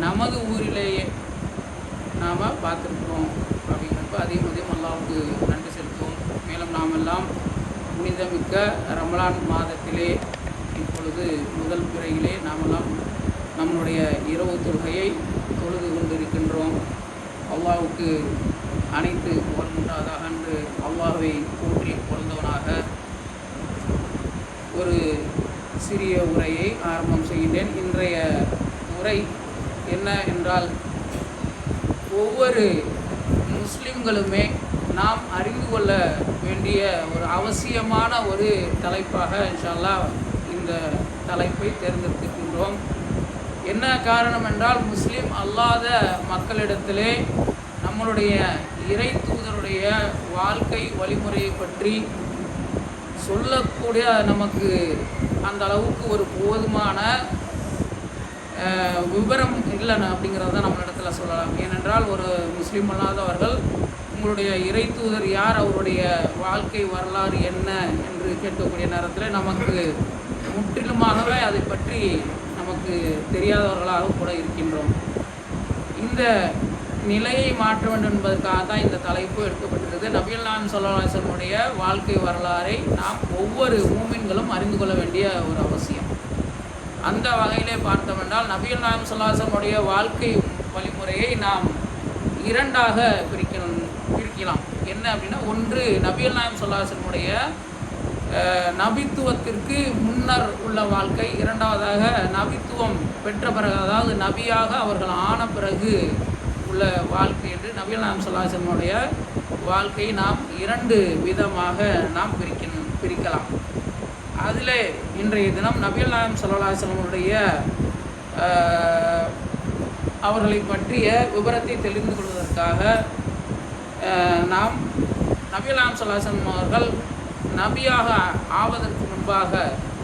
நமது ஊரிலேயே நாம் பார்த்துருக்குறோம். அப்படிங்கிறப்ப அதையும் அல்லாவுக்கு நன்றி செலுத்துவோம். மேலும் நாம் எல்லாம் புனிதமிக்க ரமலான் மாதத்திலே இப்பொழுது முதல் பிறையிலே நாமெல்லாம் நம்முடைய இரவு தொழுகையை தொழுது கொண்டிருக்கின்றோம். அல்லாவுக்கு அனைத்து புகழ்கின்றாதாக என்று அல்லாஹ்வை போற்றி புகழ்ந்தவனாக ஒரு சிறிய உரையை ஆரம்பம் செய்கின்றேன். இன்றைய உரை என்ன என்றால், ஒவ்வொரு முஸ்லிம்களுமே நாம் அறிந்து கொள்ள வேண்டிய ஒரு அவசியமான ஒரு தலைப்பாக இன்ஷா அல்லாஹ் இந்த தலைப்பை தேர்ந்தெடுத்திருக்கின்றோம். என்ன காரணம் என்றால், முஸ்லிம் அல்லாத மக்களிடத்திலே நம்மளுடைய இறை தூதருடைய வாழ்க்கை வழிமுறையை பற்றி சொல்லக்கூடிய நமக்கு அந்த அளவுக்கு ஒரு போதுமான விவரம் இல்லைன்னு அப்படிங்கிறத தான் நம்மளிடத்துல சொல்லலாம். ஏனென்றால், ஒரு முஸ்லீம் அல்லாதவர்கள் உங்களுடைய இறை தூதர் யார், அவருடைய வாழ்க்கை வரலாறு என்ன என்று கேட்கக்கூடிய நேரத்தில் நமக்கு முற்றிலுமாகவே அதை பற்றி நமக்கு தெரியாதவர்களாக கூட இருக்கின்றோம். இந்த நிலையை மாற்ற வேண்டும் என்பதற்காக தான் இந்த தலைப்பு எடுக்கப்பட்டிருக்கிறது. நபிகள் நாயகம் ஸல்லல்லாஹு அலைஹி வஸல்லம் வாழ்க்கை வரலாறை நாம் ஒவ்வொரு மூமின்களும் அறிந்து கொள்ள வேண்டிய ஒரு அவசியம். அந்த வகையிலே பார்த்தோமென்றால், நபிகள் நாயகம் ஸல்லல்லாஹு அலைஹி வஸல்லம் வாழ்க்கை வழிமுறையை நாம் இரண்டாக பிரிக்கலாம். என்ன அப்படின்னா, ஒன்று நபிகள் நாயகம் ஸல்லல்லாஹு அலைஹி வஸல்லம் நபித்துவத்திற்கு முன்னர் உள்ள வாழ்க்கை, இரண்டாவதாக நபித்துவம் பெற்ற பிறகு, அதாவது நபியாக அவர்கள் ஆன பிறகு உள்ள வாழ்க்கை என்று நபிகள் நாயகம் ஸல்லல்லாஹு அலைஹி வஸல்லம் வாழ்க்கையை நாம் இரண்டு விதமாக நாம் பிரிக்கலாம். அதில் இன்றைய தினம் நபிகள் நாயகம் ஸல்லல்லாஹு அலைஹி வஸல்லம் அவர்களை பற்றிய விவரத்தை தெரிந்து கொள்வதற்காக நாம் நபிகள் நாயகம் ஸல்லல்லாஹு அலைஹி வஸல்லம் அவர்கள் நபியாக ஆவதற்கு முன்பாக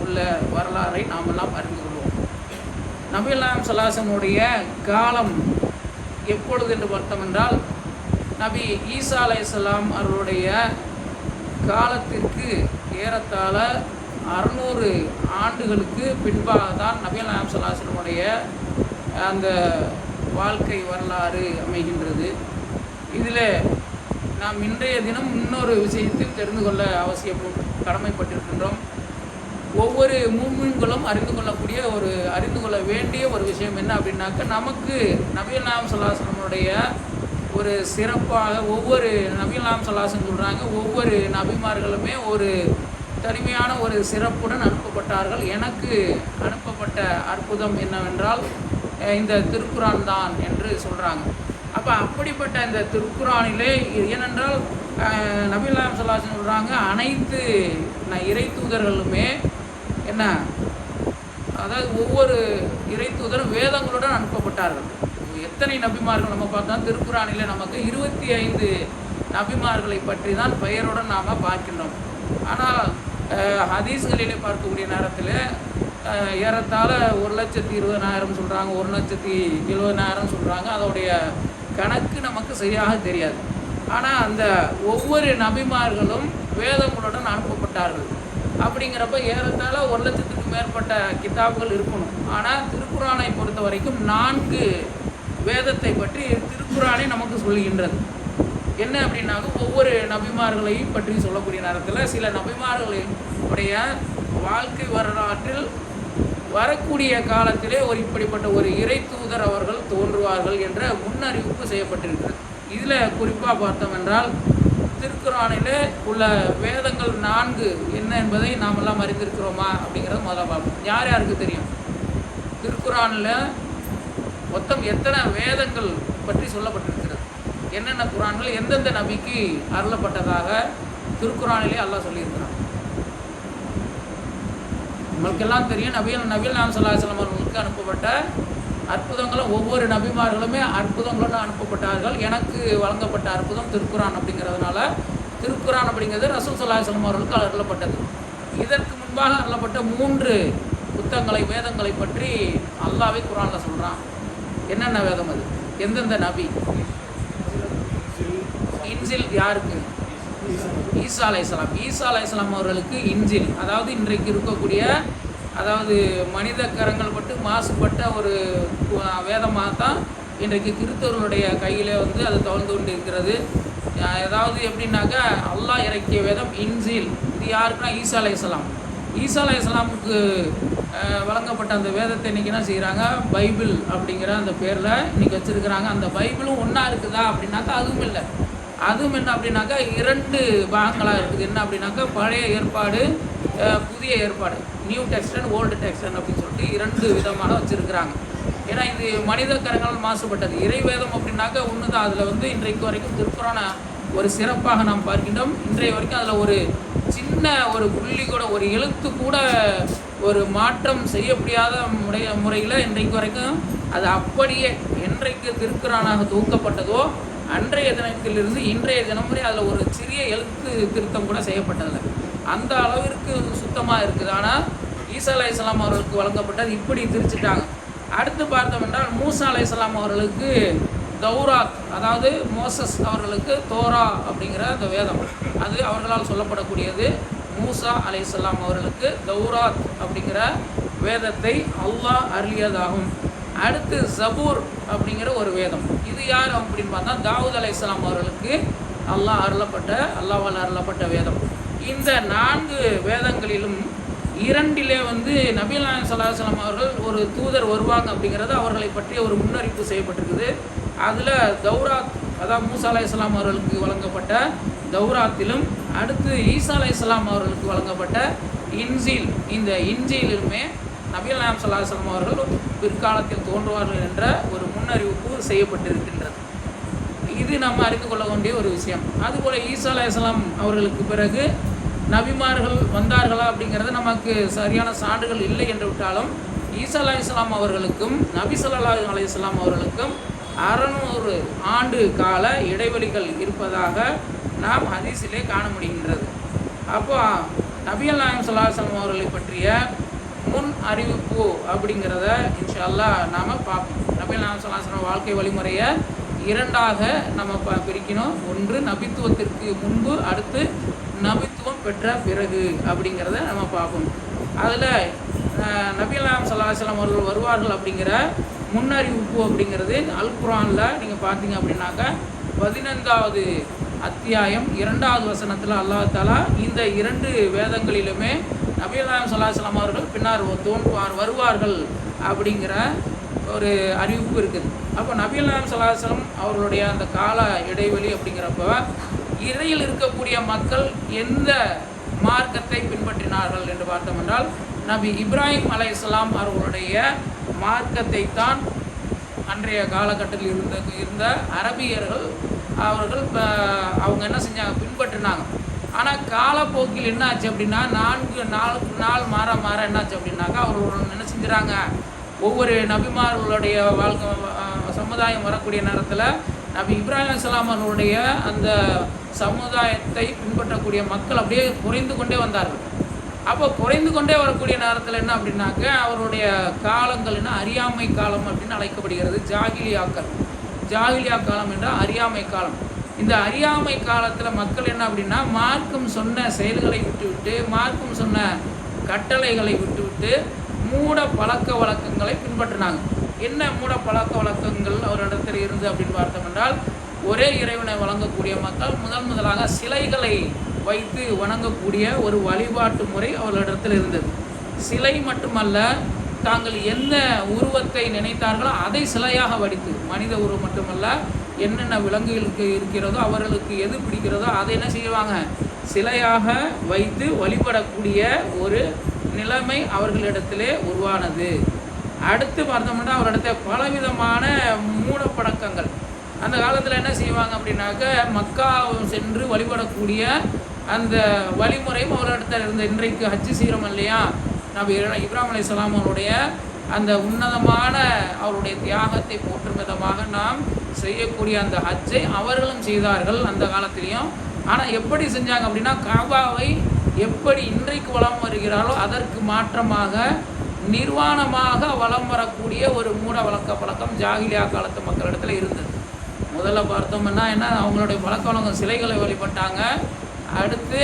உள்ள வரலாறை நாம் எல்லாம் அறிந்து கொள்வோம். நபிகள் நாயகம் ஸல்லல்லாஹு அலைஹி வஸல்லம் காலம் எப்பொழுது என்று பார்த்தோம் என்றால், நபி ஈசா அலைஹிஸ்ஸலாம் அவருடைய காலத்திற்கு ஏறத்தாழ 600 ஆண்டுகளுக்கு பின்பாக தான் நபிகள் நாயகம் ஸல்லல்லாஹு அலைஹி வஸல்லம் அந்த வாழ்க்கை வரலாறு அமைகின்றது. இதில் நாம் இன்றைய தினம் இன்னொரு விஷயத்தில் தெரிந்து கொள்ள கடமைப்பட்டிருக்கின்றோம். ஒவ்வொரு மூமின்களும் அறிந்து கொள்ள வேண்டிய ஒரு விஷயம் என்ன அப்படின்னாக்க, நமக்கு நபிகள் நாயகம் ஸல்லல்லாஹு அலைஹி வஸல்லம் ஒரு சிறப்பாக ஒவ்வொரு நபிகள் நாயகம் ஸல்லல்லாஹு அலைஹி வஸல்லம் சொல்கிறாங்க, ஒவ்வொரு நபிமார்களுமே ஒரு தனிமையான ஒரு சிறப்புடன் அனுப்பப்பட்டார்கள். எனக்கு அனுப்பப்பட்ட அற்புதம் என்னவென்றால் இந்த திருக்குரான் தான் என்று சொல்கிறாங்க. அப்போ அப்படிப்பட்ட இந்த திருக்குரானிலே, ஏனென்றால் நபிகள் நாயகம் ஸல்லல்லாஹு அலைஹி வஸல்லம் சொல்கிறாங்க, அனைத்து இறை தூதர்களுமே என்ன, அதாவது ஒவ்வொரு இறை தூதரும் வேதங்களுடன் அனுப்பப்பட்டார்கள். எத்தனை நபிமார்கள் நம்ம பார்த்தா திருக்குரானிலே நமக்கு 25 நபிமார்களை பற்றி தான் பெயருடன் நாம் பார்க்கின்றோம். ஆனால் ஹதீஸ்களிலே பார்க்கக்கூடிய நேரத்தில் ஏறத்தாழ 1,20,000 சொல்கிறாங்க, 1,70,000 சொல்கிறாங்க. அதோடைய கணக்கு நமக்கு சரியாக தெரியாது. ஆனால் அந்த ஒவ்வொரு நபிமார்களும் வேதங்களுடன் அனுப்பப்பட்டார்கள். அப்படிங்கிறப்ப ஏறத்தாழ 1,00,000க்கு மேற்பட்ட கிதாபுகள் இருக்கணும். ஆனால் திருக்குரானை பொறுத்த வரைக்கும் 4 வேதத்தை பற்றி திருக்குரானை நமக்கு சொல்கின்றது. என்ன அப்படின்னாக்க, ஒவ்வொரு நபிமார்களையும் பற்றி சொல்லக்கூடிய நேரத்தில் சில நபிமார்களுடைய வாழ்க்கை வரலாற்றில் வரக்கூடிய காலத்திலே இப்படிப்பட்ட ஒரு இறை தூதர் அவர்கள் தோன்றுவார்கள் என்ற முன்னறிவிப்பு செய்யப்பட்டிருக்கிறது. இதில் குறிப்பாக பார்த்தோம் என்றால், திருக்குரானில் உள்ள வேதங்கள் 4 என்ன என்பதை நாம் எல்லாம் அறிந்திருக்கிறோமா அப்படிங்கிறத முதல்ல பார்ப்போம். யார் யாருக்கு தெரியும் திருக்குரானில் மொத்தம் எத்தனை வேதங்கள் பற்றி சொல்லப்பட்டிருக்கிறது, என்னென்ன குரான்கள் எந்தெந்த நபிக்கு அருளப்பட்டதாக திருக்குரானிலே அல்லாஹ் சொல்லியிருக்கிறான்? நம்மளுக்கெல்லாம் தெரியும், நபிகள் நாயகம் ஸல்லல்லாஹு அலைஹி வஸல்லம் அவர்களுக்கு அனுப்பப்பட்ட அற்புதங்களும் ஒவ்வொரு நபிமார்களுமே அற்புதங்களுடன் அனுப்பப்பட்டார்கள். எனக்கு வழங்கப்பட்ட அற்புதம் திருக்குரான் அப்படிங்கிறதுனால திருக்குரான் அப்படிங்கிறது ரசூல் ஸல்லல்லாஹு அலைஹி வஸல்லம் அவர்களுக்கு அருளப்பட்டது. இதற்கு முன்பாக அருளப்பட்ட 3 புத்தகங்களை வேதங்களை பற்றி அல்லாஹ்வே குரானில் சொல்கிறான். என்னென்ன வேதம் அது, எந்தெந்த நபி? இன்ஜில் யாருக்கு? ஈசா அலைஹிஸ்ஸலாம் அவர்களுக்கு இன்ஜில், அதாவது இன்றைக்கு இருக்கக்கூடிய அதாவது மனித கரங்கள் பட்டு மாசுபட்ட ஒரு வேதமாக தான் இன்றைக்கு கிறிஸ்தவர்களுடைய கையிலே வந்து அது தவழ்ந்து கொண்டு இருக்கிறது. ஏதாவது எப்படின்னாக்கா அல்லாஹ் இறக்கிய வேதம் இன்ஜீல். இது யாருக்குன்னா ஈசா அலைஹிஸ்ஸலாம். ஈசா அலைஹிஸ்ஸலாமுக்கு வழங்கப்பட்ட அந்த வேதத்தை இன்றைக்கி என்ன செய்கிறாங்க, பைபிள் அப்படிங்கிற அந்த பேரில் இன்றைக்கி வச்சுருக்கிறாங்க. அந்த பைபிளும் ஒன்றா இருக்குதா அப்படின்னாக்கா அதுவும் இல்லை. அதுவும் என்ன அப்படின்னாக்கா 2 பாகங்களாக இருக்குது. என்ன அப்படின்னாக்கா பழைய ஏற்பாடு, புதிய ஏற்பாடு, நியூ டெக்ஸ்டன், ஓல்டு டெக்ஸ்டன் அப்படின்னு சொல்லிட்டு 2 விதமாக வச்சுருக்கிறாங்க. ஏன்னா இது மனித கரங்களால் மாசுபட்டது. இறைவேதம் அப்படின்னாக்கா ஒன்று தான். அதில் வந்து இன்றைக்கு வரைக்கும் திருக்குறான ஒரு சிறப்பாக நாம் பார்க்கின்றோம். இன்றைய வரைக்கும் அதில் ஒரு சின்ன ஒரு புள்ளி கூட, ஒரு எழுத்து கூட ஒரு மாற்றம் செய்ய முடியாத முறையில் இன்றைக்கு வரைக்கும் அது அப்படியே என்றைக்கு திருக்குறானாக தொகுக்கப்பட்டதோ அன்றைய தினத்திலிருந்து இன்றைய தினம் வரை அதில் ஒரு சிறிய எழுத்து திருத்தம் கூட செய்யப்பட்டதில்லை. அந்த அளவிற்கு சுத்தமாக இருக்குது. ஆனால் ஈசா அலைஹிஸ்ஸலாம் அவர்களுக்கு வழங்கப்பட்டது இப்படி திரிச்சிட்டாங்க. அடுத்து பார்த்தோம் என்றால் மூசா அலைஹிஸ்ஸலாம் அவர்களுக்கு தௌராத், அதாவது மோசஸ் அவர்களுக்கு தோரா அப்படிங்கிற அந்த வேதம், அது அவர்களால் சொல்லப்படக்கூடியது. மூசா அலைஹிஸ்ஸலாம் அவர்களுக்கு தௌராத் அப்படிங்கிற வேதத்தை அல்லாஹ் அருளியதாகும். அடுத்து ஜபூர் அப்படிங்கிற ஒரு வேதம். இது யார் அப்படின்னு பார்த்தா தாவூத் அலைஹிஸ்ஸலாம் அவர்களுக்கு அல்லாஹ்வால் அருளப்பட்ட வேதம். இந்த 4 வேதங்களிலும் 2 வந்து நபிகள் நாயகம் ஸல்லல்லாஹு அலைஹி வஸல்லம் அவர்கள் ஒரு தூதர் வருவாங்க அப்படிங்கிறது அவர்களை பற்றிய ஒரு முன்னறிவிப்பு செய்யப்பட்டிருக்குது. அதில் தௌராத், அதாவது மூசா அலைஹிஸ்ஸலாம் அவர்களுக்கு வழங்கப்பட்ட தௌராத்திலும், அடுத்து ஈசா அலைஹிஸ்ஸலாம் அவர்களுக்கு வழங்கப்பட்ட இன்ஜீல், இந்த இன்ஜீலிலுமே நபிகள் நாயகம் ஸல்லல்லாஹு அலைஹி வஸல்லம் அவர்கள் பிற்காலத்தில் தோன்றுவார்கள் என்ற ஒரு முன்னறிவிப்பு செய்யப்பட்டிருக்கின்றது. இது நம்ம அறிந்து கொள்ள வேண்டிய ஒரு விஷயம். அதுபோல் ஈசா அலைஹிஸ்ஸலாம் அவர்களுக்கு பிறகு நபிமார்கள் வந்தார்களா அப்படிங்கிறது நமக்கு சரியான சான்றுகள் இல்லை என்று விட்டாலும், ஈசா அலைஹிஸ்ஸலாம் அவர்களுக்கும் நபி ஸல்லல்லாஹு அலைஹி வஸல்லம் அவர்களுக்கும் 600 ஆண்டு கால இடைவெளிகள் இருப்பதாக நாம் ஹதீஸிலே காண முடிகின்றது. அப்போ நபிகள் நாயகம் ஸல்லல்லாஹு அலைஹி வஸல்லம் அவர்களை பற்றிய முன் அறிவிப்பு அப்படிங்கிறத இன்ஷா அல்லாஹ் நாம் பார்ப்போம். நபிகள் நாயகம் ஸல்லல்லாஹு அலைஹி வஸல்லம் வாழ்க்கை வழிமுறையை 2ஆக நம்ம பிரிக்கணும். ஒன்று நபித்துவத்திற்கு முன்பு, அடுத்து நபித்துவம் பெற்ற பிறகு அப்படிங்கிறத நம்ம பார்ப்போம். அதில் நபிகள் நாயகம் ஸல்லல்லாஹு அலைஹி வஸல்லம் அவர்கள் வருவார்கள் அப்படிங்கிற முன்னறிவிப்பு அப்படிங்கிறது அல் குர்ஆனில் நீங்கள் பார்த்தீங்க அப்படின்னாக்கா 15வது அத்தியாயம் 2வது வசனத்தில் அல்லாஹ் தஆலா இந்த 2 வேதங்களிலுமே நபிகள் நாயகம் ஸல்லல்லாஹு அலைஹி வஸல்லம் அவர்கள் பின்னர் வருவார்கள் அப்படிங்கிற ஒரு அறிவிப்பு இருக்குது. அப்போ நபிகள் நாயகம் ஸல்லல்லாஹு அலைஹி வஸல்லம் அவர்களுடைய அந்த கால இடைவெளி அப்படிங்கிறப்ப இறையில் இருக்கக்கூடிய மக்கள் எந்த மார்க்கத்தை பின்பற்றினார்கள் என்று பார்த்தோம் என்றால், நபி இப்ராஹிம் அலைஹிஸ்ஸலாம் அவர்களுடைய மார்க்கத்தை தான் அன்றைய காலகட்டத்தில் இருந்த அரபியர்கள் அவங்க என்ன செஞ்சாங்க, பின்பற்றினாங்க. ஆனால் காலப்போக்கில் என்ன ஆச்சு அப்படின்னா, 4 நாள் மாற என்னாச்சு அப்படின்னாக்கா அவர்கள் என்ன செஞ்சுறாங்க, ஒவ்வொரு நபிமார்களுடைய வாழ்க்கை சமுதாயம் வரக்கூடிய நேரத்தில் நபி இப்ராஹிம் அலைஹிஸ்ஸலாம் அவர்களுடைய அந்த சமுதாயத்தை பின்பற்றக்கூடிய மக்கள் அப்படியே குறைந்து கொண்டே வந்தார்கள். அப்போ குறைந்து கொண்டே வரக்கூடிய நேரத்தில் என்ன அப்படின்னாக்க அவருடைய காலங்கள் என்ன அறியாமை காலம் அப்படின்னு அழைக்கப்படுகிறது. ஜாகிலியா காலம் என்றால் அறியாமை காலம். இந்த அறியாமை காலத்தில் மக்கள் என்ன அப்படின்னா மார்க்கம் சொன்ன செயல்களை விட்டுவிட்டு, மார்க்கம் சொன்ன கட்டளைகளை விட்டுவிட்டு மூட பழக்க வழக்கங்களை பின்பற்றினாங்க. என்ன மூட பழக்க வழக்கங்கள் அவரிடத்தில் இருந்து அப்படின்னு பார்த்தோம் என்றால், ஒரே இறைவனை வழங்கக்கூடிய மக்கள் முதலாக சிலைகளை வைத்து வணங்கக்கூடிய ஒரு வழிபாட்டு முறை அவர்களிடத்தில் இருந்தது. சிலை மட்டுமல்ல, தாங்கள் எந்த உருவத்தை நினைத்தார்களோ அதை சிலையாக வடித்து, மனித உருவம் மட்டுமல்ல, என்னென்ன விலங்குகளுக்கு இருக்கிறதோ அவர்களுக்கு எது பிடிக்கிறதோ அதை என்ன செய்வாங்க, சிலையாக வைத்து வழிபடக்கூடிய ஒரு நிலைமை அவர்களிடத்திலே உருவானது. அடுத்து பார்த்தோம்னா அவரிடத்த பலவிதமான மூடப்பழக்கங்கள். அந்த காலத்தில் என்ன செய்வாங்க அப்படின்னாக்க மக்கா சென்று வழிபடக்கூடிய அந்த வழிமுறையும் அவரிடத்தில் இருந்த, இன்றைக்கு ஹஜ்ஜு செய்கிறோம் இல்லையா, நபி இப்ராஹிம் அலைஹிஸ்ஸலாம் அவருடைய அந்த உன்னதமான அவருடைய தியாகத்தை போற்றும் விதமாக நாம் செய்யக்கூடிய அந்த ஹஜ்ஜை அவர்களும் செய்தார்கள் அந்த காலத்திலையும். ஆனால் எப்படி செஞ்சாங்க அப்படின்னா, காபாவை எப்படி இன்றைக்கு வலம் வருகிறாரோ அதற்கு மாற்றமாக நிர்வாணமாக வலம் வரக்கூடிய ஒரு மூட வழக்க பழக்கம் ஜாகிலியா காலத்து மக்களிடத்தில் இருந்தது. முதல்ல பார்த்தோம்னா என்ன, அவங்களுடைய பழக்க வழக்கம் சிலைகளை வழிபட்டாங்க. அடுத்து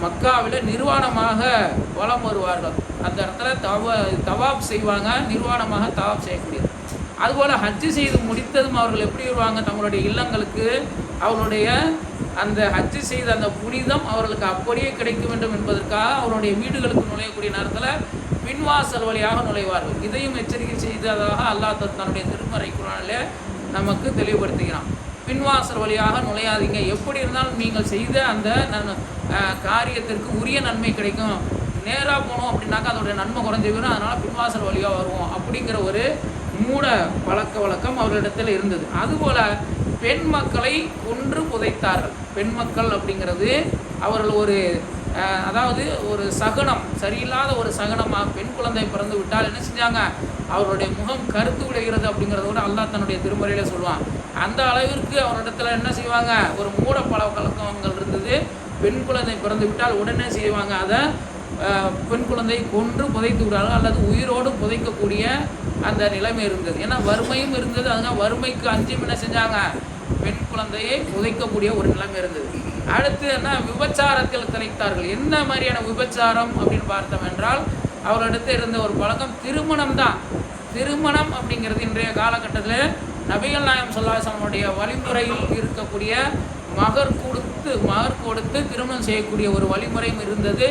மக்காவில் நிர்வாணமாக வலம் வருவார்கள். அந்த இடத்துல தவாப் செய்வாங்க, நிர்வாணமாக தவாப் செய்யக்கூடியது. அதுபோல் ஹஜ்ஜு செய்து முடித்ததும் அவர்கள் எப்படி வருவாங்க? தங்களுடைய இல்லங்களுக்கு அவர்களுடைய அந்த ஹஜ்ஜு செய்த அந்த புனிதம் அவர்களுக்கு அப்படியே கிடைக்க வேண்டும் என்பதற்காக அவருடைய வீடுகளுக்கு நுழையக்கூடிய நேரத்தில் பின்வாசல் வழியாக நுழைவார்கள். இதையும் எச்சரிக்கை செய்ததாக அல்லாஹ் தன்னுடைய திருமறை குர்ஆனிலே நமக்கு தெளிவுபடுத்துகிறான். பின்வாசல் வழியாக நுழையாதீங்க, எப்படி இருந்தாலும் நீங்கள் செய்த அந்த காரியத்திற்கு உரிய நன்மை கிடைக்கும். நேராக போனோம் அப்படின்னாக்கா அதோடைய நன்மை குறைஞ்சி வரும், அதனால் பின்வாசல் வழியாக வருவோம் அப்படிங்கிற ஒரு மூட பழக்க வழக்கம் அவர்களிடத்தில் இருந்தது. அதுபோல் பெண் மக்களை கொன்று புதைத்தார்கள். பெண் மக்கள் அப்படிங்கிறது அவர்கள் அதாவது ஒரு சகனம், சரியில்லாத ஒரு சகனமாக பெண் குழந்தை பிறந்து விட்டால் என்ன செஞ்சாங்க? அவருடைய முகம் கருத்து விளைகிறது அப்படிங்கிறத கூட அல்லாஹ் தன்னுடைய திருமறையில் சொல்லுவான். அந்த அளவிற்கு அவரிடத்துல என்ன செய்வாங்க? ஒரு மூட பழக்கங்கள் இருந்தது. பெண் குழந்தை பிறந்து விட்டால் உடனே செய்வாங்க, அதை பெண் குழந்தை கொன்று புதைத்து விடார்கள் அல்லது உயிரோடு புதைக்கக்கூடிய அந்த நிலைமை இருந்தது. ஏன்னா வறுமையும் இருந்தது. அதனால் வறுமைக்கு அஞ்சும் என்ன செஞ்சாங்க? பெண் குழந்தையை புதைக்கக்கூடிய ஒரு நிலைமை இருந்தது. அடுத்து என்ன? விபச்சாரத்தில் திளைத்தார்கள். என்ன மாதிரியான விபச்சாரம் அப்படின்னு பார்த்தோம் என்றால் அவர்களிடத்தில் இருந்த ஒரு பழக்கம் திருமணம் தான். திருமணம் அப்படிங்கிறது இன்றைய காலகட்டத்தில் நபிகள் நாயகம் ஸல்லல்லாஹு அலைஹி வஸல்லம் வழிமுறையில் இருக்கக்கூடிய மகர் கொடுத்து திருமணம் செய்யக்கூடிய ஒரு வழிமுறையும் இருந்தது.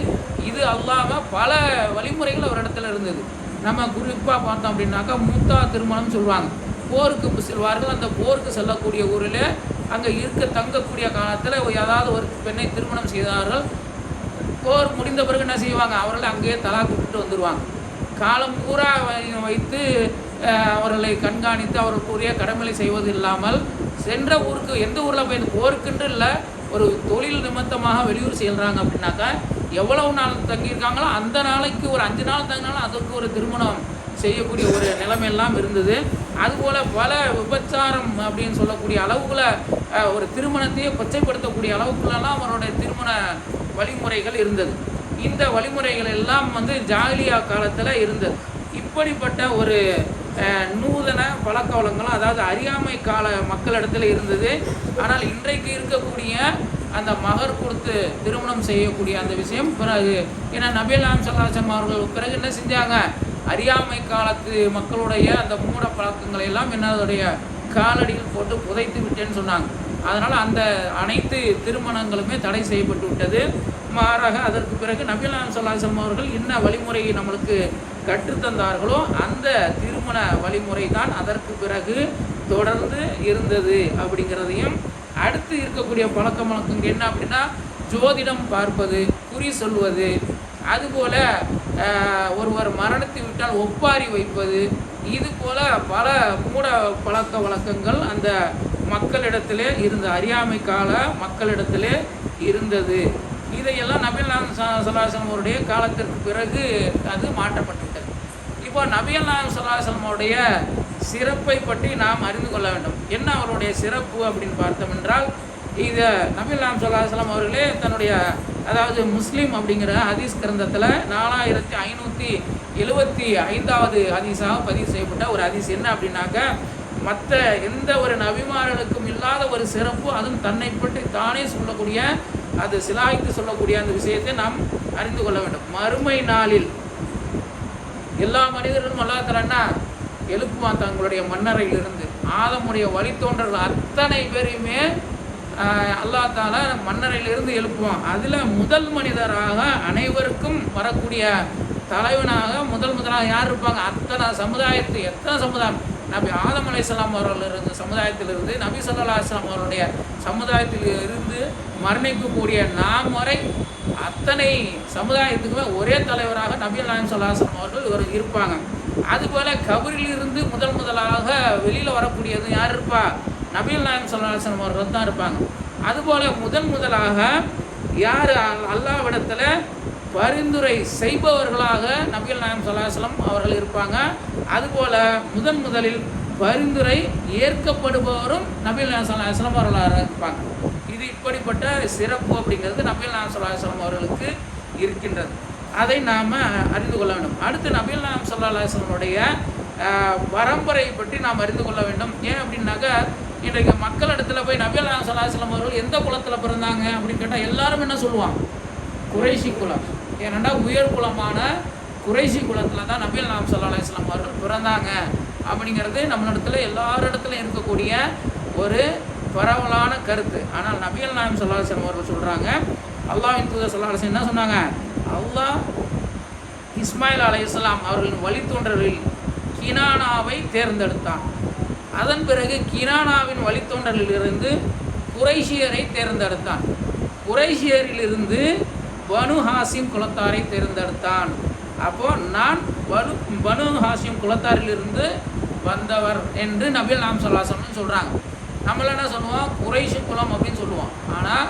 இது அல்லாம பல வழிமுறைகள் அவரிடத்துல இருந்தது. நம்ம குறிப்பாக பார்த்தோம் அப்படின்னாக்கா மூத்தா திருமணம் சொல்லுவாங்க. போருக்கு செல்வார்கள். அந்த போருக்கு செல்லக்கூடிய ஊரில் அங்கே தங்கக்கூடிய காலத்தில் ஏதாவது ஒரு பெண்ணை திருமணம் செய்தார்கள். போர் முடிந்த பிறகு என்ன செய்வாங்க? அவர்களை அங்கேயே தலாக் விட்டுட்டு வந்துடுவாங்க. காலம் பூரா வைத்து அவர்களை கண்காணித்து அவர்களுக்குரிய கடமைகளை செய்வது இல்லாமல் சென்ற ஊருக்கு, எந்த ஊரில் போய் போருக்குன்று இல்லை, ஒரு தொழில் நிமித்தமாக வெளியூர் செல்கிறாங்க அப்படின்னாக்கா எவ்வளவு நாள் தங்கியிருக்காங்களோ அந்த நாளைக்கு ஒரு 5 நாள் தங்கினாலும் அதற்கு ஒரு திருமணம் செய்யக்கூடிய ஒரு நிலைமையெல்லாம் இருந்தது. அதுபோல் பல விபச்சாரம் அப்படின்னு சொல்லக்கூடிய அளவுகளை ஒரு திருமணத்தையே கொச்சைப்படுத்தக்கூடிய அளவுக்குள்ளெல்லாம் அவருடைய திருமண வழிமுறைகள் இருந்தது. இந்த வழிமுறைகள் எல்லாம் ஜாகிலியா காலத்தில் இருந்தது. இப்படிப்பட்ட ஒரு நூதன பழக்க வழக்கங்களும் அதாவது அறியாமை கால மக்களிடத்தில் இருந்தது. ஆனால் இன்றைக்கு இருக்கக்கூடிய அந்த மகர் கொடுத்து திருமணம் செய்யக்கூடிய அந்த விஷயம் பிறகு, ஏன்னா நபிகள் நாயகம் ஸல்லல்லாஹு அலைஹி வஸல்லம் அவர்கள் பிறகு என்ன செஞ்சாங்க? அறியாமை காலத்து மக்களுடைய அந்த மூட பழக்கங்களை எல்லாம் என்னுடைய காலடியில் போட்டு புதைத்து விட்டேன்னு சொன்னாங்க. அதனால் அந்த அனைத்து திருமணங்களுமே தடை செய்யப்பட்டு விட்டது. மாறாக அதற்கு பிறகு நபிகள் நாயகம் ஸல்லல்லாஹு அலைஹி வஸல்லம் அவர்கள் என்ன வழிமுறையை நம்மளுக்கு கற்றுத்தந்தார்களோ அந்த திருமண வழிமுறை தான் அதற்கு பிறகு தொடர்ந்து இருந்தது அப்படிங்கிறதையும், அடுத்து இருக்கக்கூடிய பழக்க வழக்கங்கள் என்ன அப்படின்னா ஜோதிடம் பார்ப்பது, குறி சொல்வது, அதுபோல் ஒருவர் மரணித்து விட்டால் ஒப்பாரி வைப்பது, இது போல் பல மூட பழக்க வழக்கங்கள் அந்த மக்களிடத்திலே இருந்த அறியாமை கால மக்களிடத்திலே இருந்தது. இதையெல்லாம் நபிகள் நாயகம் ஸல்லல்லாஹு அலைஹி வஸல்லம் அவருடைய காலத்திற்கு பிறகு அது மாற்றப்பட்டுவிட்டது. இப்போ நபிகள் நாயகம் ஸல்லல்லாஹு அலைஹி வஸல்லம் அவருடைய சிறப்பை பற்றி நாம் அறிந்து கொள்ள வேண்டும். என்ன அவருடைய சிறப்பு அப்படின்னு பார்த்தோம் என்றால், இதை நபிகள் நாயகம் ஸல்லல்லாஹு அலைஹி வஸல்லம் அவர்களே தன்னுடைய அதாவது முஸ்லீம் அப்படிங்கிற ஹதீஸ் கிரந்தத்தில் 4575வது ஹதீஸாக பதிவு செய்யப்பட்ட ஒரு ஹதீஸ். என்ன அப்படின்னாக்க, மற்ற எந்த ஒரு நபிமார்களுக்கும் இல்லாத ஒரு சிறப்பு, அதுவும் தன்னை பற்றி தானே சொல்லக்கூடிய, அது சிலாய்த்து சொல்லக்கூடிய அந்த விஷயத்தை நாம் அறிந்து கொள்ள வேண்டும். மறுமை நாளில் எல்லா மனிதர்களும் அல்லாஹ் தஆலா எழுப்புவான் தங்களுடைய மன்னரையிலிருந்து. ஆதமுடைய வழித்தோன்றர்கள் அத்தனை பேரையுமே அல்லாஹ் தஆலா மன்னரையிலிருந்து எழுப்புவான். அதில் முதல் மனிதராக அனைவருக்கும் வரக்கூடிய தலைவனாக முதலாக யார் இருப்பாங்க? அத்தனை சமுதாயத்து, எத்தனை சமுதாயம், நபி ஆதம் அலைஹிஸ்ஸலாம் அவர்கள் இருந்த சமுதாயத்திலிருந்து நபி ஸல்லல்லாஹு அலைஹி வஸல்லம் அவருடைய சமுதாயத்தில் இருந்து மரணிக்கக்கூடிய நாம் வரை அத்தனை சமுதாயத்துக்குமே ஒரே தலைவராக நபிகள் நாயகம் ஸல்லல்லாஹு அலைஹி வஸல்லம் அவர்கள் இருப்பாங்க. அதுபோல் கபரில் இருந்து முதலாக வெளியில் வரக்கூடியது யார் இருப்பா? நபிகள் நாயகம் ஸல்லல்லாஹு அலைஹி வஸல்லம் அவர்கள் தான் இருப்பாங்க. அதுபோல் முதலாக யார் அல்லாஹ்விடத்தில் பரிந்துரை செய்பவர்களாக நபிகள் நாயகம் ஸல்லல்லாஹு அலைஹி வஸல்லம் அவர்கள் இருப்பாங்க. அதுபோல் முதலில் பரிந்துரை ஏற்கப்படுபவரும் நபிகள் நாயகம் ஸல்லல்லாஹு அலைஹி வஸல்லம் அவர்களாக இருப்பாங்க. இது இப்படிப்பட்ட சிறப்பு அப்படிங்கிறது நபிகள் நாயகம் ஸல்லல்லாஹு அலைஹி வஸல்லம் அவர்களுக்கு இருக்கின்றது. அதை நாம் அறிந்து கொள்ள வேண்டும். அடுத்து நபிகள் நாயகம் ஸல்லல்லாஹு அலைஹி வஸல்லமுடைய பரம்பரை பற்றி நாம் அறிந்து கொள்ள வேண்டும். ஏன் அப்படின்னாக்கா, இன்றைக்கு மக்களிடத்தில் போய் நபிகள் நாயகம் ஸல்லல்லாஹு அலைஹி வஸல்லம் அவர்கள் எந்த குலத்தில் பிறந்தாங்க அப்படின்னு கேட்டால் எல்லாரும் என்ன சொல்லுவாங்க? குறைஷி குலம். ஏனெண்டா உயர் குலமான குறைஷி குலத்தில் தான் நபிகள் நாயகம் ஸல்லல்லாஹு அலைஹி வஸல்லம் அவர்கள் பிறந்தாங்க அப்படிங்கிறது நம்மளிடத்துல எல்லாரிடத்துலையும் இருக்கக்கூடிய ஒரு பரவலான கருத்து. ஆனால் நபிகள் நாயகம் ஸல்லல்லாஹு அலைஹி வஸல்லம் அவர்கள் சொல்கிறாங்க, அல்லாஹ்வின் தூதர் ஸல்லல்லாஹு அலைஹி வஸல்லம் என்ன சொன்னாங்க, அல்லாஹ் இஸ்மாயில் அலைஹிஸ்ஸலாம் அவர்களின் வழித்தோன்றலில் கினானாவை தேர்ந்தெடுத்தான். அதன் பிறகு கினானாவின் வழித்தோன்றலிலிருந்து குறைஷியரை தேர்ந்தெடுத்தான். குறைஷியரிலிருந்து பனு ஹாசிம் குலத்தாரை தேர்ந்தெடுத்தான். அப்போது நான் பனு ஹாசிம் குலத்தாரிலிருந்து வந்தவர் என்று நபிகள் நாயகம் ஸல்லல்லாஹு அலைஹி வஸல்லம் சொல்கிறாங்க. நம்மள என்ன சொல்லுவோம், குறைஷி குலம் அப்படின்னு சொல்லுவோம். ஆனால்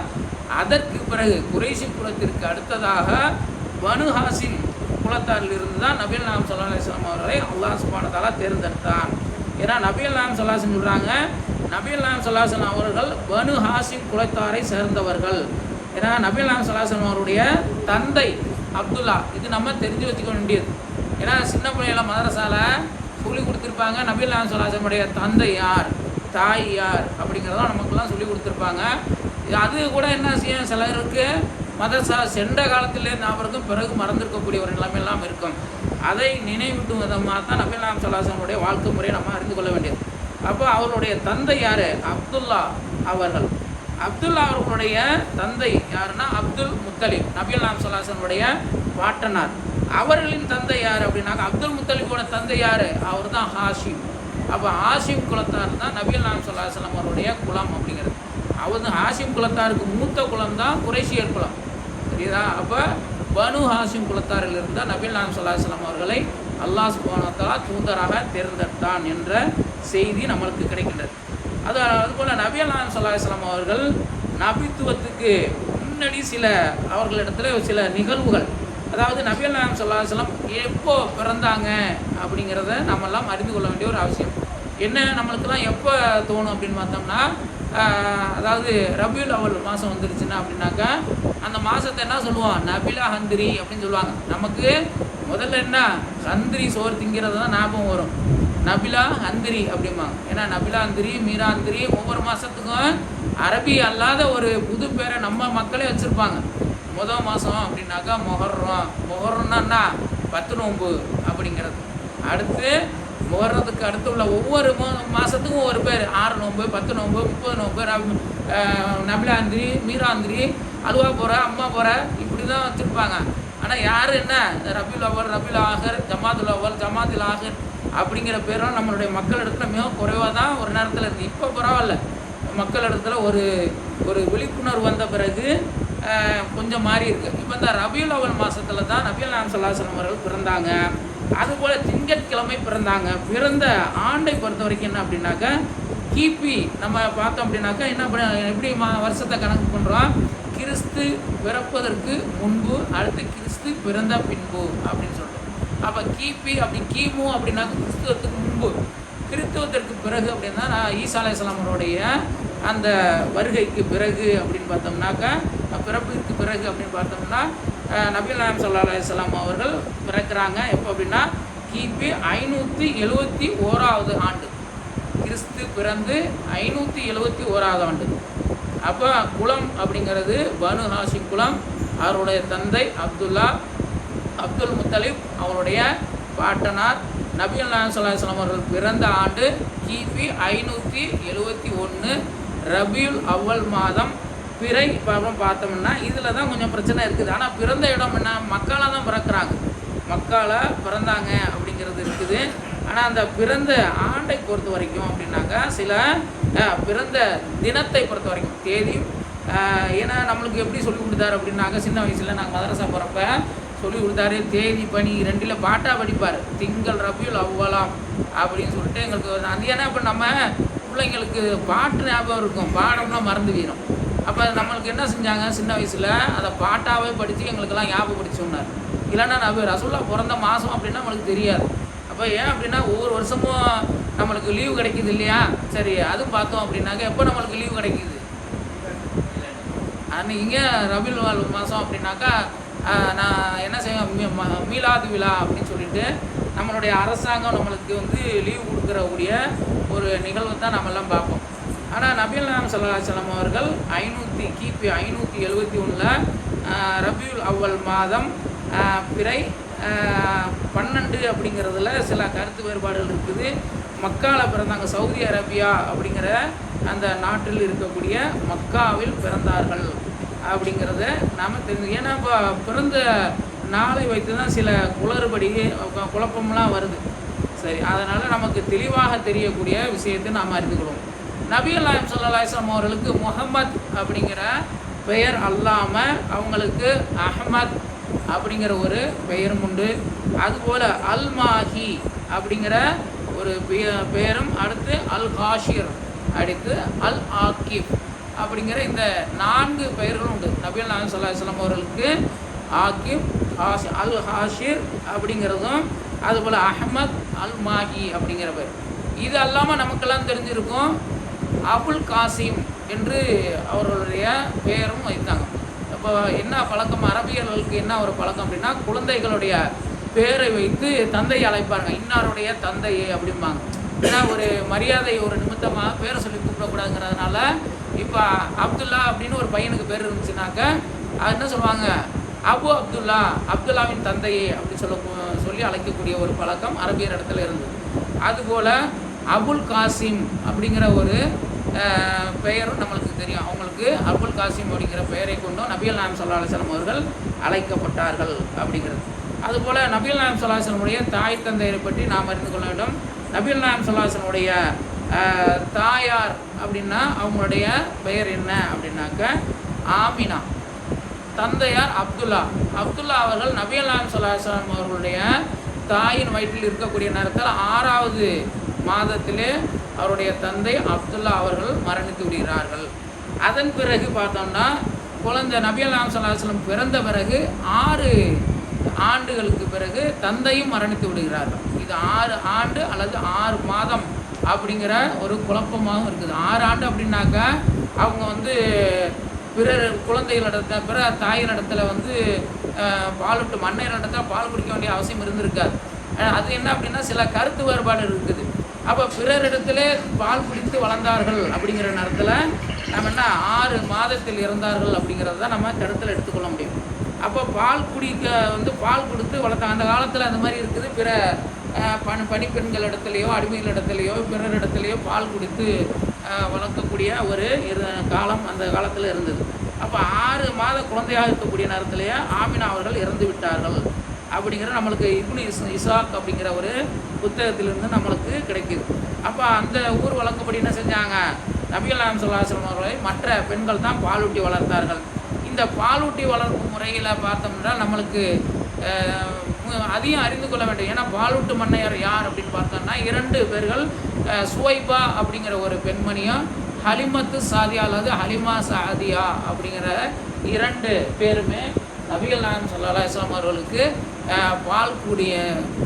அதற்கு பிறகு குறைஷி குலத்திற்கு அடுத்ததாக பனு ஹாசிம் குலத்தாரிலிருந்து தான் நபிகள் நாயகம் ஸல்லல்லாஹு அலைஹி வஸல்லம் அவர்களை அல்லாஹ் சுப்ஹானஹு வ தஆலா தேர்ந்தெடுத்தான். ஏன்னா நபிகள் நாயகம் ஸல்லல்லாஹு அலைஹி வஸல்லம் சொல்கிறாங்க, நபிகள் நாயகம் ஸல்லல்லாஹு அலைஹி வஸல்லம் அவர்கள் பனு ஹாசிம் குலத்தாரை சேர்ந்தவர்கள். ஏன்னா நபிகள் நாயகம் ஸல்லல்லாஹு அலைஹி வஸல்லம் அவருடைய தந்தை அப்துல்லா, இது நம்ம தெரிஞ்சு வச்சுக்க வேண்டியது. ஏன்னா சின்ன பிள்ளைகள மதரசால சொல்லி கொடுத்துருப்பாங்க, நபிகள் நாயகம் ஸல்லல்லாஹு அலைஹி வஸல்லம் தந்தை யார், தாய் யார் அப்படிங்கிறதான் நமக்கெல்லாம் சொல்லி கொடுத்துருப்பாங்க. அது கூட என்ன செய்யும், சிலருக்கு மதரசா சென்ற காலத்திலே ஞாபகம் பிறகு மறந்திருக்கக்கூடிய ஒரு நிலைமையெல்லாம் இருக்கும். அதை நினைவூட்டும் விதமாக தான் நபிகள் நாயகம் ஸல்லல்லாஹு அலைஹி வஸல்லம் வாழ்க்கை முறையை நம்ம அறிந்து கொள்ள வேண்டியது. அப்போ அவருடைய தந்தை யார், அப்துல்லா அவர்கள். அப்துல்லா அவர்களுடைய தந்தை யாருன்னா அப்துல் முத்தலிப், நபிகள் நாயகம் ஸல்லல்லாஹு அலைஹி வஸல்லம் பாட்டனார். அவர்களின் தந்தை யார் அப்படின்னாக்க அப்துல் முத்தலிபோட தந்தை யார், அவர் தான் ஹாஷிம். அப்போ ஹாஷிம் குலத்தார் தான் நபிகள் நாயகம் ஸல்லல்லாஹு அலைஹி வஸல்லம் அவருடைய குலம் அப்படிங்கிறது. அவர் ஹாஷிம் குலத்தாருக்கு மூத்த குலம் தான் குறைஷியர் குலம், சரிதா? அப்போ பனு ஹாஷிம் குலத்தாரில் இருந்தால் நபிகள் நாயகம் ஸல்லல்லாஹு அலைஹி வஸல்லம் அவர்களை அல்லாஹ் சுப்ஹானஹு வ தஆலா தூதராக தேர்ந்தெடுத்தான் என்ற செய்தி நம்மளுக்கு கிடைக்கின்றது. அதுபோல் நபிகள் நாயகம் ஸல்லல்லாஹு அலைஹி வஸல்லம் அவர்கள் நபித்துவத்துக்கு முன்னாடி அவர்களிடத்துல சில நிகழ்வுகள், அதாவது நபிகள் நாயகம் ஸல்லல்லாஹு அலைஹி வஸல்லம் எப்போ பிறந்தாங்க அப்படிங்கிறத நம்மெல்லாம் அறிந்து கொள்ள வேண்டிய ஒரு அவசியம். என்ன நம்மளுக்கெல்லாம் எப்போ தோணும் அப்படின்னு பார்த்தோம்னா, அதாவது ரபியுல் அவல் மாதம் வந்துருச்சுன்னா அப்படின்னாக்கா அந்த மாதத்தை என்ன சொல்லுவோம், நபிலா ஹந்திரி அப்படின்னு சொல்லுவாங்க. நமக்கு முதல்ல என்ன ஹந்திரி சோறு திங்கிறது தான் ஞாபகம் வரும், நபிலா ஹந்திரி அப்படிம்பாங்க. ஏன்னா நபிலா ஹந்திரி, மீரா ஹந்திரி ஒவ்வொரு மாதத்துக்கும் அரபி அல்லாத ஒரு புது பேரை நம்ம மக்களே வச்சுருப்பாங்க. முதல் மாதம் அப்படின்னாக்கா மொஹர்ரம்னா 10 நோன்பு அப்படிங்கிறது. அடுத்து முகர்றதுக்கு அடுத்து உள்ள ஒவ்வொரு மாதத்துக்கும் ஒவ்வொரு பேர், 6 நோன்பு, 10 நோன்பு, 30 நோன்பு, நபிலாந்திரி, மீராந்திரி, அல்வா போகிற, அம்மா போகிற, இப்படி தான் வச்சுருப்பாங்க. ஆனால் யார் என்ன ரபியுல் அவல், ரபியுல் ஆஹிர், ஜமாதுல் அவல், ஜமாத்துல் ஆஹிர் அப்படிங்கிற பேரும் நம்மளுடைய மக்கள் இடத்துல மிக குறைவாக தான் ஒரு நேரத்தில் இருக்குது. இப்போ பரவாயில்ல, மக்கள் இடத்துல ஒரு விழிப்புணர்வு வந்த பிறகு கொஞ்சம் மாறி இருக்குது. இப்போ இந்த ரபியுல் அவல் மாதத்தில் தான் நபிகள் நாயகம் ஸல்லல்லாஹு அலைஹி வஸல்லம் அவர்கள் பிறந்தாங்க. அதுபோல் திங்கட்கிழமை பிறந்தாங்க. பிறந்த ஆண்டை பொறுத்த வரைக்கும் என்ன அப்படின்னாக்கா கிபி நம்ம பார்த்தோம் அப்படின்னாக்கா எப்படி வருஷத்தை கணக்கு பண்ணுறோம், கிறிஸ்து பிறப்பதற்கு முன்பு, அடுத்து கிறிஸ்து பிறந்த பின்பு அப்படின்னு சொல்கிறோம். அப்போ கிபி அப்படி கிமு அப்படின்னாக்கா கிறிஸ்துவத்துக்கு முன்பு, கிறிஸ்துவத்திற்கு பிறகு அப்படின்னா ஈசா அலைஹிஸ்ஸலாம் அவருடைய அந்த வருகைக்கு பிறகு அப்படின்னு பார்த்தோம்னாக்கா, பிறப்பிற்கு பிறகு அப்படின்னு பார்த்தோம்னா நபிகள் நாயகம் ஸல்லல்லாஹு அலைஹி வஸல்லம் அவர்கள் பிறக்கிறாங்க. எப்போ அப்படின்னா கிபி 571 ஆண்டு, கிறிஸ்து பிறந்து 571 ஆண்டு. அப்போ குலம் அப்படிங்கிறது பனு ஹாஷிம் குலம். அவருடைய தந்தை அப்துல் முத்தலிப், அவருடைய பாட்டனார். நபிகள் நாயகம் ஸல்லல்லாஹு அலைஹி வஸல்லம் அவர்கள் பிறந்த ஆண்டு கிபி 571 ரபியுல் அவ்வல் மாதம் பிறை. அப்புறம் பார்த்தோம்னா இதில் தான் கொஞ்சம் பிரச்சனை இருக்குது. ஆனால் பிறந்த இடம் என்ன, மக்கால தான் பிறக்கிறாங்க, மக்கால பிறந்தாங்க அப்படிங்கிறது இருக்குது. ஆனால் அந்த பிறந்த ஆண்டை பொறுத்த வரைக்கும் அப்படின்னாக்கா சில பிறந்த தினத்தை பொறுத்த வரைக்கும் தேதியும், ஏன்னா நம்மளுக்கு எப்படி சொல்லி கொடுத்தாரு அப்படின்னாக்கா சின்ன வயசில் நாங்கள் மதரசா போகிறப்ப சொல்லி கொடுத்தாரு, தேதி பணி 2 பாட்டா படிப்பார், திங்கள் ரபியுல் அவ்வலாம் அப்படின்னு சொல்லிட்டு எங்களுக்கு அது. ஏன்னா இப்போ நம்ம பிள்ளைங்களுக்கு பாட்டு ஞாபகம் இருக்கும், பாடம்னா மறந்து வீரும். அப்போ நம்மளுக்கு என்ன செஞ்சாங்க, சின்ன வயசில் அதை பாட்டாகவே படித்து எங்களுக்கெல்லாம் ஞாபகப்படுத்தி சொன்னார். இல்லைன்னா நபி ரசூல்லா பிறந்த மாதம் அப்படின்னா நம்மளுக்கு தெரியாது. அப்போ ஏன் அப்படின்னா ஒவ்வொரு வருஷமும் நம்மளுக்கு லீவு கிடைக்கிது இல்லையா, சரி அதுவும் பார்த்தோம் அப்படின்னாக்க எப்போ நம்மளுக்கு லீவு கிடைக்கிது, அன்றைக்கிங்க ரபியுல் அவ்வல் மாதம் அப்படின்னாக்கா நான் என்ன செய்வேன், மீலாது விழா அப்படின்னு சொல்லிட்டு நம்மளுடைய அரசாங்கம் நம்மளுக்கு லீவு கொடுக்குறக்கூடிய ஒரு நிகழ்வு தான் நம்மெல்லாம் பார்ப்போம். ஆனால் நபிகள் நாயகம் ஸல்லல்லாஹு அலைஹி வஸல்லம் அவர்கள் கிபி 571 ரபியுல் அவ்வல் மாதம் பிறை 12 அப்படிங்கிறதுல சில கருத்து வேறுபாடுகள் இருக்குது. மக்காவில் பிறந்தாங்க. சவுதி அரேபியா அப்படிங்கிற அந்த நாட்டில் இருக்கக்கூடிய மக்காவில் பிறந்தார்கள் அப்படிங்கிறத நாம் தெரிஞ்சு. ஏன்னா இப்போ பிறந்த நாளை வைத்து தான் சில குழப்பம்லாம் வருது. சரி, அதனால் நமக்கு தெளிவாக தெரியக்கூடிய விஷயத்தை நாம் அறிந்து கொள்வோம். நபிகள் நாயகம் ஸல்லல்லாஹு அலைஹி வஸல்லம் அவர்களுக்கு முஹம்மத் அப்படிங்கிற பெயர் அல்லாமல் அவங்களுக்கு அஹ்மத் அப்படிங்கிற ஒரு பெயரும் உண்டு. அதுபோல் அல் மாஹி அப்படிங்கிற ஒரு பெயரும், அடுத்து அல் ஹாஷிர், அடுத்து அல் ஆக்கிப் அப்படிங்கிற இந்த 4 பெயர்களும் உண்டு. நபிகள் நாயகம் ஸல்லல்லாஹு அலைஹி வஸல்லம் அவர்களுக்கு ஆக்கிப், அல் ஹாஷிர் அப்படிங்கிறதும், அதுபோல் அஹ்மத், அல் மாஹி அப்படிங்கிற பெயர். இது அல்லாமல் நமக்கெல்லாம் தெரிஞ்சிருக்கும் அபுல் காசிம் என்று அவர்களுடைய பெயரும் வைத்தாங்க. இப்போ என்ன பழக்கம், அரபியர்களுக்கு என்ன ஒரு பழக்கம் அப்படின்னா, குழந்தைகளுடைய பேரை வைத்து தந்தையை அழைப்பாருங்க. இன்னாருடைய தந்தையே அப்படிம்பாங்க. ஏன்னா ஒரு மரியாதை, ஒரு நிமித்தமாக பேரை சொல்லி கூப்பிடக்கூடாதுங்கிறதுனால இப்போ அப்துல்லா அப்படின்னு ஒரு பையனுக்கு பேர் இருந்துச்சுனாக்க அது என்ன சொல்லுவாங்க, அபு அப்துல்லா, அப்துல்லாவின் தந்தையே அப்படி சொல்லி அழைக்கக்கூடிய ஒரு பழக்கம் அரபியர் இடத்துல இருந்தது. அதுபோல் அபுல் காசிம் அப்படிங்கிற ஒரு பெயரும் நம்மளுக்கு தெரியும். அவங்களுக்கு அபுல் காசிம் அப்படிங்கிற பெயரை கொண்டும் நபிகள் நாயகம் ஸல்லல்லாஹு அலைஹி வஸல்லம் அவர்கள் அழைக்கப்பட்டார்கள் அப்படிங்கிறது. அதுபோல் நபிகள் நாயகம் ஸல்லல்லாஹு அலைஹி வஸல்லமுடைய தாய் தந்தையரை பற்றி நாம் அறிந்து கொள்ள வேண்டும். நபிகள் நாயகம் ஸல்லல்லாஹு அலைஹி வஸல்லமுடைய தாயார் அப்படின்னா அவங்களுடைய பெயர் என்ன அப்படின்னாக்க ஆமினா. தந்தையார் அப்துல்லா. அப்துல்லா அவர்கள் நபிகள் நாயகம் ஸல்லல்லாஹு அலைஹி வஸல்லம் அவர்களுடைய தாயின் வயிற்றில் இருக்கக்கூடிய நேரத்தில் 6வது மாதத்திலே அவருடைய தந்தை அப்துல்லா அவர்கள் மரணித்து விடுகிறார்கள். அதன் பிறகு பார்த்தோம்னா குழந்தை நபிகள் நாயகம் ஸல்லல்லாஹு அலைஹி வஸல்லம் பிறந்த பிறகு 6 ஆண்டுகளுக்கு பிறகு தந்தையும் மரணித்து விடுகிறார்கள். இது 6 ஆண்டு அல்லது 6 மாதம் அப்படிங்கிற ஒரு குழப்பமாகவும் இருக்குது. 6 ஆண்டு அப்படின்னாக்கா அவங்க பிறர் குழந்தைகளிடத்த பிற தாயினிடத்தில் பாலுட்டு மன்னையரிடத்தில் பால் குடிக்க வேண்டிய அவசியம் இருந்திருக்காது. அது என்ன அப்படின்னா சில கருத்து வேறுபாடு இருக்குது. அப்போ பிறரிடத்திலே பால் குடித்து வளர்ந்தார்கள் அப்படிங்கிற நேரத்தில் நம்ம என்ன 6 மாதத்தில் இறந்தார்கள் அப்படிங்கிறத தான் நம்ம கருத்தில் எடுத்துக்கொள்ள முடியும். அப்போ பால் குடிக்க பால் கொடுத்து வளர்த்தாங்க. அந்த காலத்தில் அந்த மாதிரி இருக்குது. பிற பணிப்பெண்களிடத்துலையோ அடிமைகளிடத்துலையோ பிறரிடத்துலையோ பால் குடித்து வளர்க்கக்கூடிய ஒரு காலம் அந்த காலத்தில் இருந்தது. அப்போ 6 மாத குழந்தையாக இருக்கக்கூடிய நேரத்திலேயே ஆமினா அவர்கள் இறந்து விட்டார்கள் அப்படிங்கிற நம்மளுக்கு இப்னு இசாக் அப்படிங்கிற ஒரு புத்தகத்திலிருந்து நம்மளுக்கு கிடைக்கிது. அப்போ அந்த ஊர் வழக்கப்படி என்ன செஞ்சாங்க, நபிகள் நாயகம் ஸல்லல்லாஹு அலைஹி வஸல்லம் அவர்களை மற்ற பெண்கள் தான் பாலூட்டி வளர்த்தார்கள். இந்த பாலூட்டி வளர்ப்பு முறையில் பார்த்தோம்னா நம்மளுக்கு அதையும் அறிந்து கொள்ள வேண்டும். ஏன்னா பாலூட்டு மன்னையர் யார் அப்படின்னு பார்த்தோம்னா 2 பேர்கள், சுவைபா அப்படிங்கிற ஒரு பெண்மணியும் ஹலிமத்து சாதியா அல்லது ஹலிமா சாதியா அப்படிங்கிற 2 பேருமே நபிகள் நாயகம் ஸல்லல்லாஹு அலைஹி வஸல்லம் அவர்களுக்கு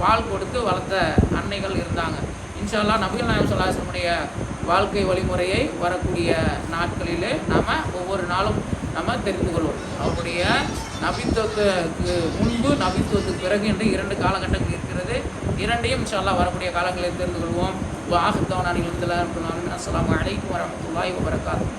பால் கொடுத்து வளர்த்த அன்னைகள் இருந்தாங்க. இன்ஷா அல்லாஹ் நபிகள் நாயகம் ஸல்லல்லாஹு அலைஹி வஸல்லமுடைய வாழ்க்கை வழிமுறையை வரக்கூடிய நாட்களிலே நாம் ஒவ்வொரு நாளும் நம்ம தெரிந்து கொள்வோம். அவருடைய நபித்துவத்துக்கு முன்பு நபித்துவத்துக்கு பிறகு என்று 2 காலகட்டங்கள் இருக்கிறது. 2ஐயும் இன்ஷா அல்லாஹ் வரக்கூடிய காலங்களில் தெரிந்து கொள்வோம். வாஹித் தௌனானில் அஸ்ஸலாமு அலைக்கும் வரஹ்மத்துல்லாஹி வபரகாத்துஹு.